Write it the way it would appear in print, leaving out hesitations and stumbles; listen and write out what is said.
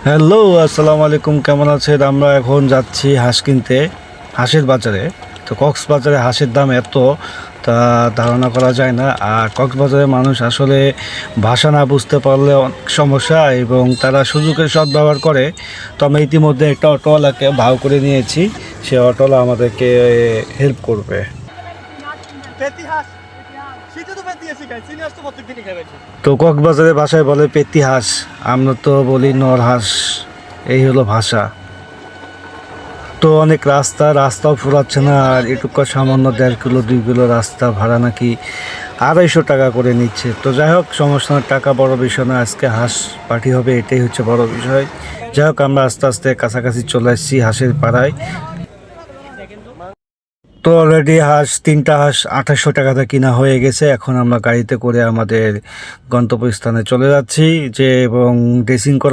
Hello, আসসালামু আলাইকুম। কেমন আছেন? আমরা এখন যাচ্ছি হাঁস কিনতে হাঁসের বাজারে। তো কক্সবাজারে হাঁসের দাম এত তা ধারণা করা যায় না। আর কক্সবাজারের মানুষ আসলে ভাষা না বুঝতে পারলে অনেক সমস্যা, এবং তারা সুযোগের সদ্ব্যবহার করে। তো আমরা ইতিমধ্যে একটা অটোওয়ালাকে ভাও করে নিয়েছি, সে অটোওয়ালা আমাদেরকে হেল্প করবে। তো কক্সবাজারের ভাষায় বলে পেতি হাঁস, আমরা তো বলি নর হাঁস। এই হলো ভাষা। তো অনেক রাস্তাও ফুরাচ্ছে না, আর এটুকু সামান্য 1.5 কিলো 2 কিলো রাস্তা ভাড়া নাকি 250 টাকা করে নিচ্ছে। তো যাই হোক, সমস্যা না, টাকা বড় বিষয় না, আজকে হাঁস পার্টি হবে, এটাই হচ্ছে বড় বিষয়। যাই হোক, আমরা আস্তে আস্তে কাছাকাছি চলে আসছি হাঁসের পাড়ায়। তো অলরেডি তিনটা হাঁস 2800 টাকাতে কিনা হয়ে গেছে। এখন আমরা গাড়িতে করে আমাদের গন্তব্যস্থানে চলে যাচ্ছি, এবং ড্রেসিং করা